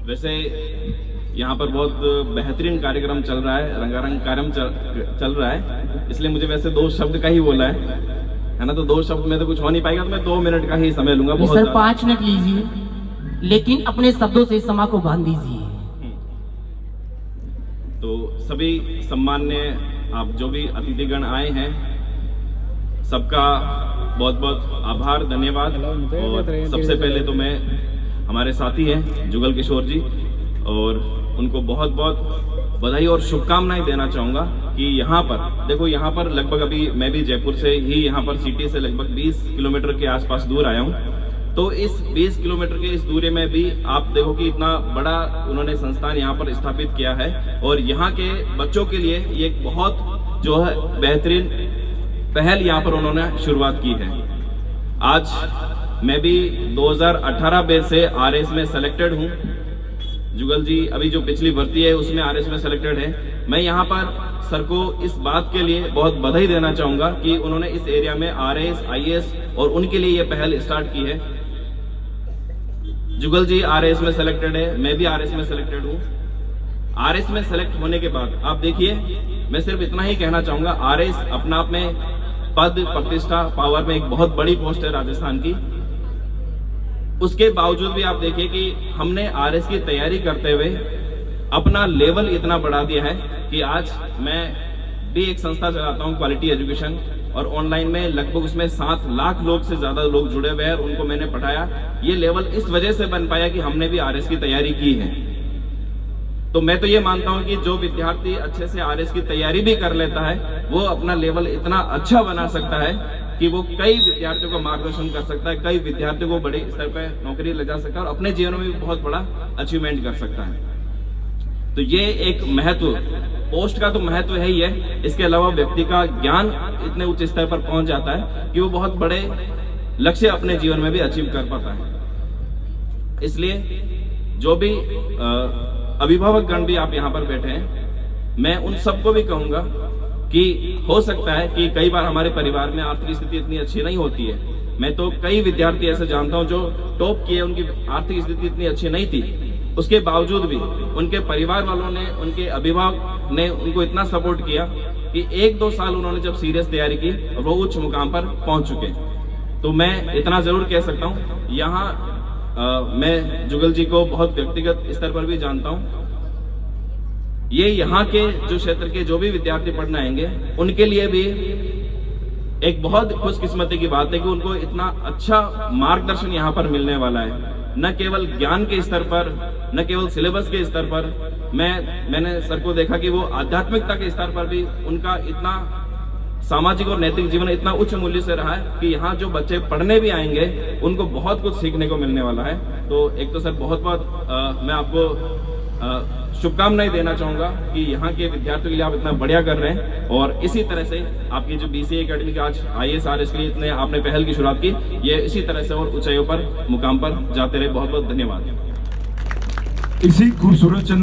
वैसे यहाँ पर बहुत बेहतरीन कार्यक्रम चल रहा है, रंगारंग कार्यक्रम चल रहा है, इसलिए मुझे वैसे 2 शब्द का ही बोला है ना। तो 2 शब्द में तो कुछ हो नहीं पाएगा, तो मैं 2 मिनट का ही समय लूंगा। बहुत सर 5 मिनट लीजिए, लेकिन अपने शब्दों से समा को बांध दीजिए। तो सभी सम्मान्य आप जो भी अतिथिगण आए हैं, सबका बहुत बहुत आभार, धन्यवाद। और सबसे पहले तो मैं हमारे साथी हैं जुगल किशोर जी, और उनको बहुत बहुत बधाई और शुभकामनाएं देना चाहूँगा कि यहाँ पर देखो, यहाँ पर लगभग अभी मैं भी जयपुर से ही, यहाँ पर सिटी से लगभग 20 किलोमीटर के आसपास दूर आया हूँ। तो इस 20 किलोमीटर के इस दूरी में भी आप देखो कि इतना बड़ा उन्होंने संस्थान यहाँ पर स्थापित किया है, और यहाँ के बच्चों के लिए ये एक बहुत जो है बेहतरीन पहल यहाँ पर उन्होंने शुरुआत की है। आज मैं भी 2018 बैच से आरएस में सेलेक्टेड हूँ। जुगल जी अभी जो पिछली भर्ती है उसमें आरएस में सेलेक्टेड है। मैं यहाँ पर सर को इस बात के लिए बहुत बधाई देना चाहूँगा कि उन्होंने इस एरिया में आरएस, आईएएस और उनके लिए ये पहल स्टार्ट की है। जुगल जी आरएस में सेलेक्टेड है, मैं भी आरएस में सेलेक्टेड हूँ। आरएस में सेलेक्ट होने के बाद आप देखिए, मैं सिर्फ इतना ही कहना चाहूँगा, आरएस अपना आप में पद, प्रतिष्ठा, पावर में एक बहुत बड़ी पोस्ट है राजस्थान की। उसके बावजूद भी आप देखिए कि हमने आरएस की तैयारी करते हुए अपना लेवल इतना बढ़ा दिया है कि आज मैं भी एक संस्था चलाता हूं, क्वालिटी एजुकेशन, और ऑनलाइन में लगभग उसमें 7 लाख लोग से ज्यादा लोग जुड़े हुए हैं, और उनको मैंने पढ़ाया। ये लेवल इस वजह से बन पाया कि हमने भी आरएस की तैयारी की है। तो मैं तो ये मानता हूं कि जो विद्यार्थी अच्छे से आरएस की तैयारी भी कर लेता है, वो अपना लेवल इतना अच्छा बना सकता है कि वो कई विद्यार्थियों को मार्गदर्शन कर सकता है, कई विद्यार्थियों को बड़े स्तर पर नौकरी ले जा सकता है, और अपने जीवन में भी बहुत बड़ा अचीवमेंट कर सकता है। तो ये एक महत्व, पोस्ट का तो महत्व है ही है, इसके अलावा व्यक्ति का ज्ञान इतने उच्च स्तर पर पहुंच जाता है कि वो बहुत बड़े लक्ष्य अपने जीवन में भी अचीव कर पाता है। इसलिए जो भी अभिभावक गण भी आप यहाँ पर बैठे हैं, मैं उन सबको भी कहूंगा कि हो सकता है कि कई बार हमारे परिवार में आर्थिक स्थिति इतनी अच्छी नहीं होती है। मैं तो कई विद्यार्थी ऐसे जानता हूं जो टॉप किए, उनकी आर्थिक स्थिति इतनी अच्छी नहीं थी, उसके बावजूद भी उनके परिवार वालों ने, उनके अभिभावक ने उनको इतना सपोर्ट किया कि 1-2 साल उन्होंने जब सीरियस तैयारी की और वो उच्च मुकाम पर पहुंच चुके। तो मैं इतना जरूर कह सकता हूं, यहाँ मैं जुगल जी को बहुत व्यक्तिगत स्तर पर भी जानता हूं। ये यहाँ के जो क्षेत्र के जो भी विद्यार्थी पढ़ने आएंगे, उनके लिए भी एक बहुत खुशकिस्मती की बात है कि उनको इतना अच्छा मार्गदर्शन यहाँ पर मिलने वाला है। न केवल ज्ञान के स्तर पर, न केवल सिलेबस के स्तर पर, मैंने सर को देखा कि वो आध्यात्मिकता के स्तर पर भी उनका इतना सामाजिक और नैतिक जीवन इतना उच्च मूल्य से रहा है कि यहाँ जो बच्चे पढ़ने भी आएंगे उनको बहुत कुछ सीखने को मिलने वाला है। तो एक तो सर बहुत बहुत मैं आपको शुभकामनाएं देना चाहूंगा कि यहाँ के विद्यार्थियों के लिए आप इतना बढ़िया कर रहे हैं, और इसी तरह से आपकी जो बीसीए एकेडमी का आज आईएएस आरएस के लिए इतने आपने पहल की शुरुआत की, ये इसी तरह से और ऊंचाइयों पर, मुकाम पर जाते रहे। बहुत बहुत धन्यवाद। इसी खूबसूरत